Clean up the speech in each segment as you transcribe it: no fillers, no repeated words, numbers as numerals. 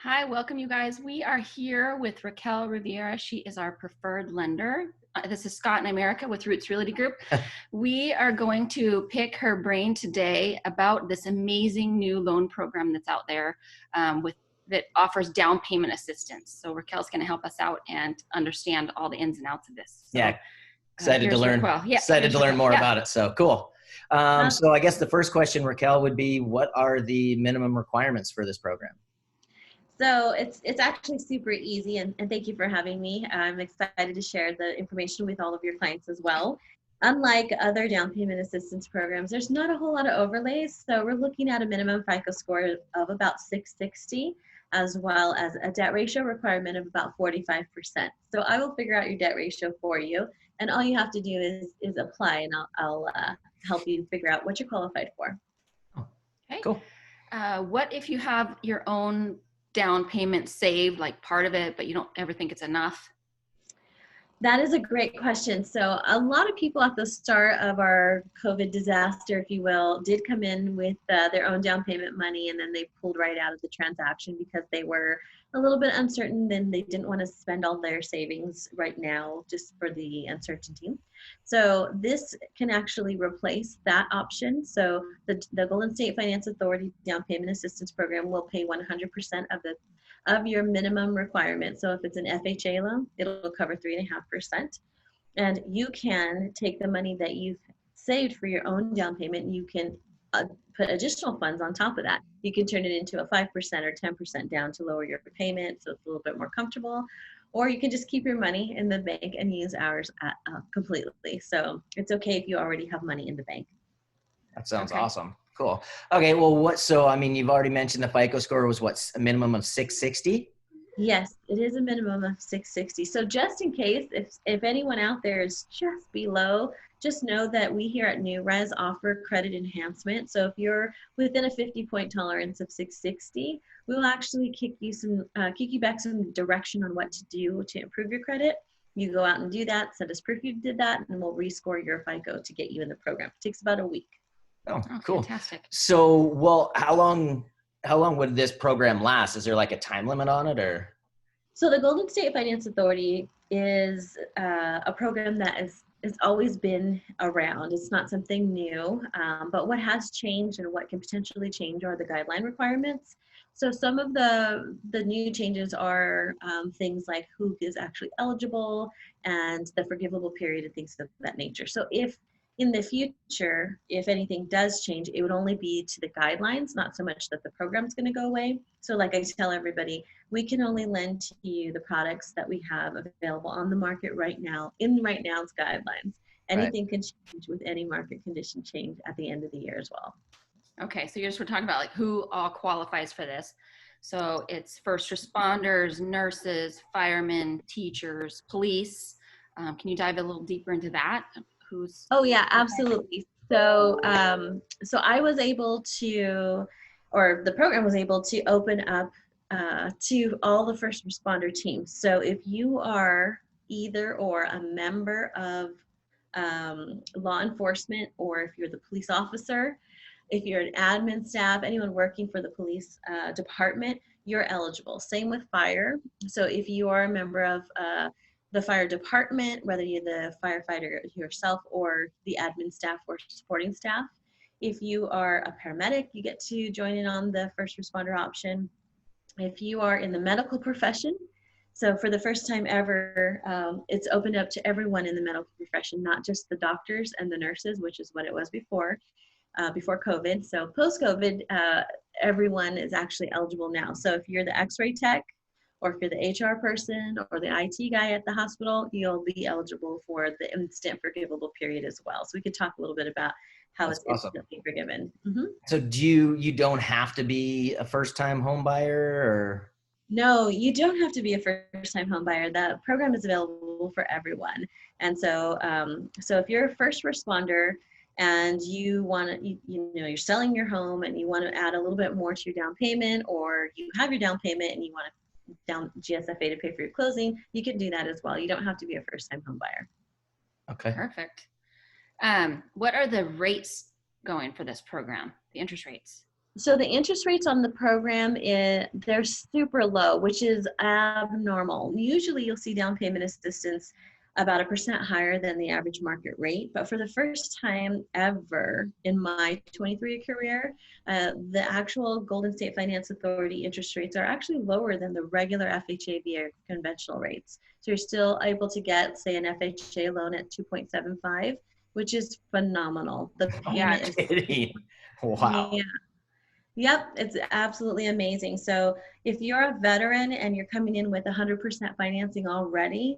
Hi, welcome you guys. We are here with Raquel Rivera. She is our preferred lender. This is Scott in America with Roots Realty Group. We are going to pick her brain today about this amazing new loan program that's out there that offers down payment assistance. So Raquel's going to help us out and understand all the ins and outs of this. So, Yeah, excited to learn. Raquel. Yeah, excited to learn more about it. So cool. So I guess the first question, Raquel, would be, what are the minimum requirements for this program? So it's actually super easy, and thank you for having me. I'm excited to share the information with all of your clients as well. Unlike other down payment assistance programs, there's not a whole lot of overlays. So we're looking at a minimum FICO score of about 660, as well as a debt ratio requirement of about 45%. So I will figure out your debt ratio for you, and all you have to do is apply, and I'll help you figure out what you're qualified for. Okay. Cool. What if you have your own down payment saved, like part of it, but you don't ever think it's enough? That is a great question. So a lot of people at the start of our COVID disaster, if you will, did come in with their own down payment money, and then they pulled right out of the transaction because they were a little bit uncertain, and they didn't want to spend all their savings right now just for the uncertainty. So this can actually replace that option. So the Golden State Finance Authority Down Payment Assistance Program will pay 100% of your minimum requirement. So if it's an FHA loan, it'll cover 3.5%. And you can take the money that you've saved for your own down payment, and you can put additional funds on top of that. You can turn it into a 5% or 10% down to lower your payment, so it's a little bit more comfortable. Or you can just keep your money in the bank and use ours completely. So it's okay if you already have money in the bank. That sounds awesome. Cool. Okay. Well, so, I mean, you've already mentioned the FICO score was a minimum of 660? Yes, it is a minimum of 660. So just in case, if anyone out there is just below, just know that we here at NewRez offer credit enhancement. So if you're within a 50-point tolerance of 660, we will actually kick you back some direction on what to do to improve your credit. You go out and do that, send us proof you did that, and we'll rescore your FICO to get you in the program. It takes about a week. Oh, cool. Fantastic. So, well, how long would this program last? Is there like a time limit on it, or? So the Golden State Finance Authority is a program that has always been around. It's not something new, but what has changed and what can potentially change are the guideline requirements. So some of the new changes are things like who is actually eligible and the forgivable period and things of that nature. So if in the future, if anything does change, it would only be to the guidelines, not so much that the program's going to go away. So like I tell everybody, we can only lend to you the products that we have available on the market right now, in right now's guidelines. Anything can change with any market condition change at the end of the year as well. Okay, so we're talking about like who all qualifies for this. So it's first responders, nurses, firemen, teachers, police. Can you dive a little deeper into that? Oh yeah, absolutely. So so I was able to, or the program was able to open up to all the first responder teams. So if you are either or a member of law enforcement, or if you're the police officer, if you're an admin staff, anyone working for the police department, you're eligible. Same with fire. So if you are a member of the fire department, whether you're the firefighter yourself or the admin staff or supporting staff. If you are a paramedic, you get to join in on the first responder option. If you are in the medical profession, so for the first time ever, it's opened up to everyone in the medical profession, not just the doctors and the nurses, which is what it was before COVID. So post-COVID, everyone is actually eligible now. So if you're the x-ray tech, or if you're the HR person or the IT guy at the hospital, you'll be eligible for the instant forgivable period as well. So we could talk a little bit about how it's instantly forgiven. Mm-hmm. So you don't have to be a first-time home buyer, or? No, you don't have to be a first-time home buyer. The program is available for everyone. And so, so if you're a first responder and you want to, you're selling your home and you want to add a little bit more to your down payment, or you have your down payment and you want to down GSFA to pay for your closing, you can do that as well. You don't have to be a first-time home buyer. Okay. Perfect. What are the rates going for this program, the interest rates? So the interest rates on the program, they're super low, which is abnormal. Usually you'll see down payment assistance about 1% higher than the average market rate. But for the first time ever in my 23-year career, the actual Golden State Finance Authority interest rates are actually lower than the regular FHA via conventional rates. So you're still able to get, say, an FHA loan at 2.75, which is phenomenal. The Yeah, payment is Kidding. Wow. yeah. Yep, it's absolutely amazing. So if you're a veteran and you're coming in with 100% financing already,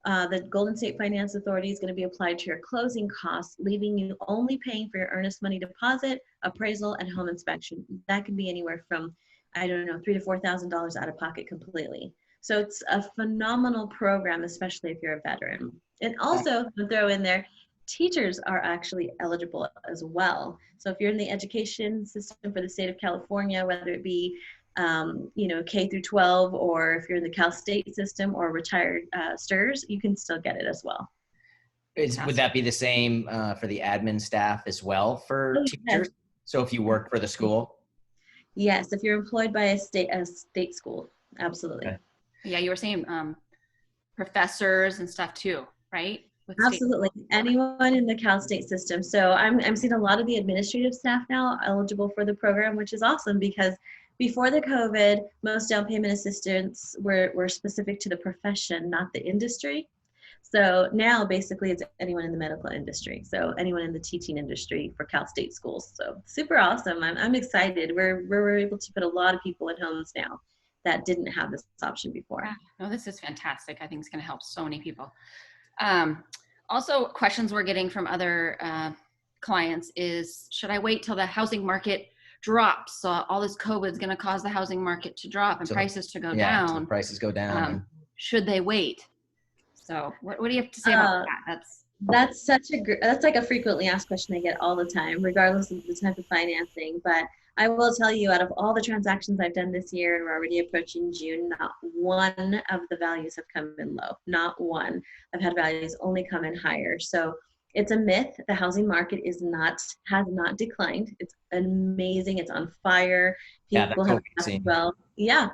the Golden State Finance Authority is going to be applied to your closing costs, leaving you only paying for your earnest money deposit, appraisal, and home inspection. That can be anywhere from, I don't know, $3,000 to $4,000 out of pocket completely. So it's a phenomenal program, especially if you're a veteran. And also, to throw in there, teachers are actually eligible as well. So if you're in the education system for the state of California, whether it be K through 12, or if you're in the Cal State system or retired STRS, you can still get it as well. Would that be the same for the admin staff as well for Oh, yes. teachers? So if you work for the school? Yes, if you're employed by a state school, absolutely. Okay. Yeah, you were saying professors and stuff too, right? Absolutely. Anyone in the Cal State system. So I'm seeing a lot of the administrative staff now eligible for the program, which is awesome because before the COVID, most down payment assistance were specific to the profession, not the industry. So now basically it's anyone in the medical industry. So anyone in the teaching industry for Cal State schools. So super awesome. I'm excited. We're able to put a lot of people in homes now that didn't have this option before. Yeah. No, this is fantastic. I think it's going to help so many people. Also, questions we're getting from other clients is, should I wait till the housing market drops? So all this COVID is going to cause the housing market to drop and prices to go down. So prices go down. Should they wait? So what do you have to say about that? That's that's like a frequently asked question I get all the time, regardless of the type of financing. But I will tell you, out of all the transactions I've done this year, and we're already approaching June, not one of the values have come in low. Not one. I've had values only come in higher. So it's a myth. The housing market has not declined. It's amazing. It's on fire. People have adapted well. Yeah.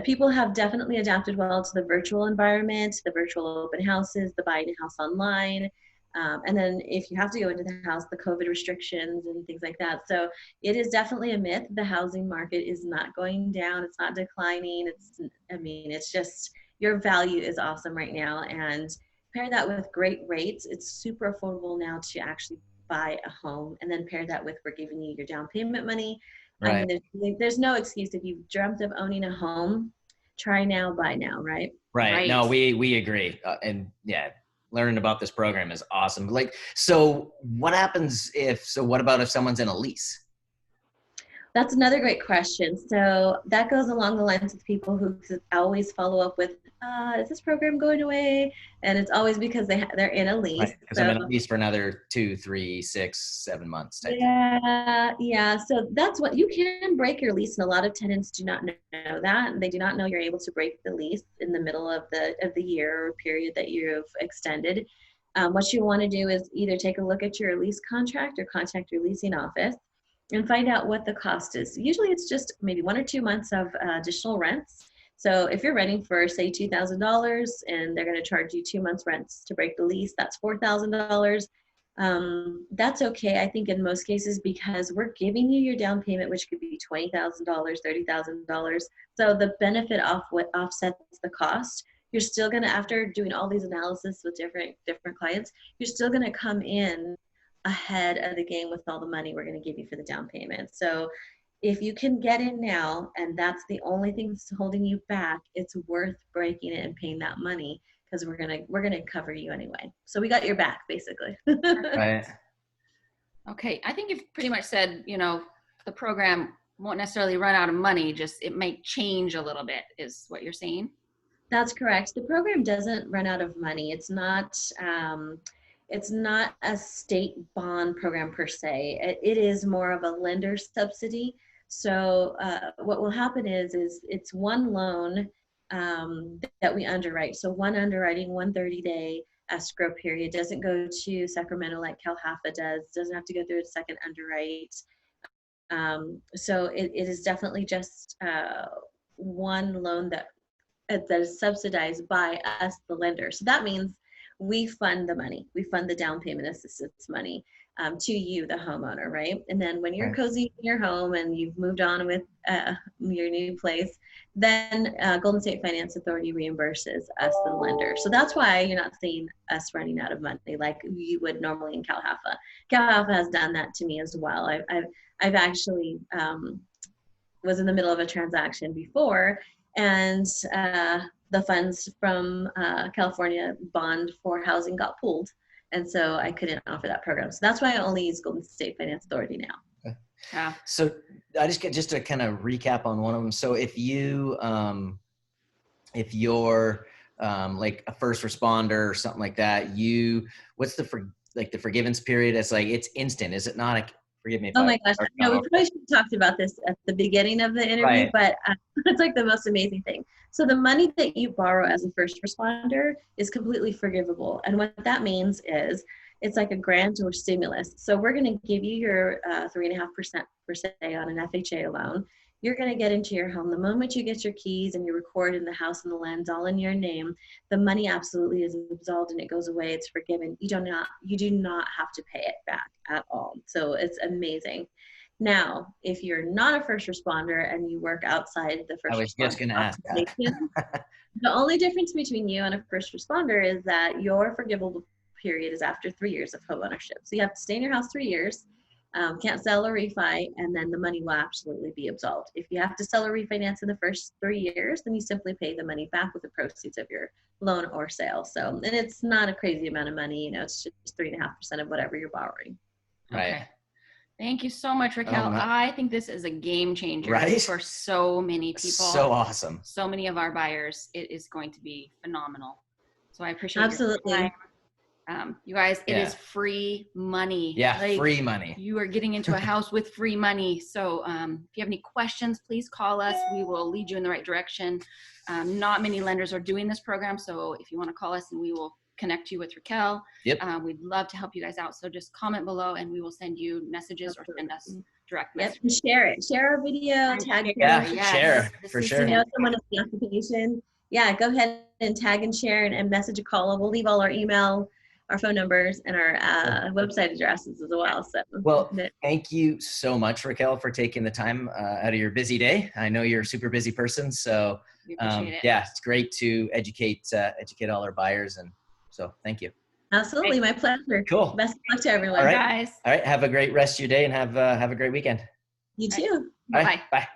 People have definitely adapted well to the virtual environment, the virtual open houses, the buying a house online. And then if you have to go into the house, the COVID restrictions and things like that. So it is definitely a myth. The housing market is not going down. It's not declining. It's just, your value is awesome right now. And pair that with great rates. It's super affordable now to actually buy a home. And then pair that with, we're giving you your down payment money. Right. I mean, there's no excuse. If you've dreamt of owning a home, try now, buy now, right? Right. No, we agree. And yeah, learning about this program is awesome. So what happens what about if someone's in a lease? That's another great question. So that goes along the lines of people who always follow up with, is this program going away? And it's always because they're in a lease. Right, because I'm in a lease for another 2, 3, 6, 7 months. Yeah. So that's what you can break your lease, and a lot of tenants do not know that. They do not know you're able to break the lease in the middle of the year or period that you've extended. What you want to do is either take a look at your lease contract or contact your leasing office and find out what the cost is. Usually it's just maybe 1 or 2 months of additional rents. So if you're renting for, say, $2,000 and they're going to charge you 2 months rents to break the lease, that's $4,000. That's okay, I think, in most cases, because we're giving you your down payment, which could be $20,000, $30,000. So the benefit offsets the cost. You're still going to, after doing all these analysis with different clients, you're still going to come in ahead of the game with all the money we're going to give you for the down payment. So if you can get in now and that's the only thing that's holding you back, it's worth breaking it and paying that money, because we're gonna cover you anyway. So we got your back, basically. Right. Okay, I think you've pretty much said, the program won't necessarily run out of money, just it might change a little bit, is what you're saying? That's correct. The program doesn't run out of money. It's not a state bond program per se. It is more of a lender subsidy. So what will happen is it's one loan that we underwrite. So one underwriting, 130-day escrow period, doesn't go to Sacramento like CalHAFA does, doesn't have to go through a second underwrite. So it is definitely just one loan that is subsidized by us, the lender. So that means we fund the money. We fund the down payment assistance money to you, the homeowner, right? And then when you're Right. cozy in your home and you've moved on with your new place, then Golden State Finance Authority reimburses us, the lender. So that's why you're not seeing us running out of money like you would normally in CalHFA. CalHFA has done that to me as well. I've actually was in the middle of a transaction before, and the funds from California Bond for Housing got pulled, and so I couldn't offer that program. So that's why I only use Golden State Finance Authority now. Yeah. So I just to kind of recap on one of them. So if you're like a first responder or something like that, what's the forgiveness period? It's like, it's instant. Is it not? Like, forgive me if Oh my gosh, no, we probably should have talked about this at the beginning of the interview, Right. but it's like the most amazing thing. So the money that you borrow as a first responder is completely forgivable. And what that means is it's like a grant or stimulus. So we're going to give you your 3.5% per se on an FHA loan. You're going to get into your home. The moment you get your keys and you record in the house and the land's all in your name, the money absolutely is absolved and it goes away. It's forgiven. You do not have to pay it back at all. So it's amazing. Now, if you're not a first responder and you work outside the first I was just going to ask that. the only difference between you and a first responder is that your forgivable period is after 3 years of home ownership. So you have to stay in your house 3 years. Can't sell or refi, and then the money will absolutely be absolved. If you have to sell or refinance in the first 3 years, then you simply pay the money back with the proceeds of your loan or sale. So, and it's not a crazy amount of money, it's just 3.5% of whatever you're borrowing. Right. Okay. Thank you so much, Raquel. I think this is a game changer Right? for so many people. So awesome. So many of our buyers. It is going to be phenomenal. So I appreciate Absolutely. your time. You guys, it is free money. Yeah, free money. You are getting into a house with free money. So if you have any questions, please call us. We will lead you in the right direction. Not many lenders are doing this program. So if you want to call us, and we will connect you with Raquel. Yep. We'd love to help you guys out. So just comment below and we will send you messages or send us direct messages. Yep. Share it. Share our video. Tag share for sure. If you know someone in the occupation, go ahead and tag and share and message a call. We'll leave all our email, our phone numbers, and our website addresses as well. So, well, thank you so much, Raquel, for taking the time out of your busy day. I know you're a super busy person, so it's great to educate all our buyers, and so thank you. Absolutely, my pleasure. Cool. Best of luck to everyone. All right, guys. All right, have a great rest of your day, and have a great weekend. You too. Bye. Bye.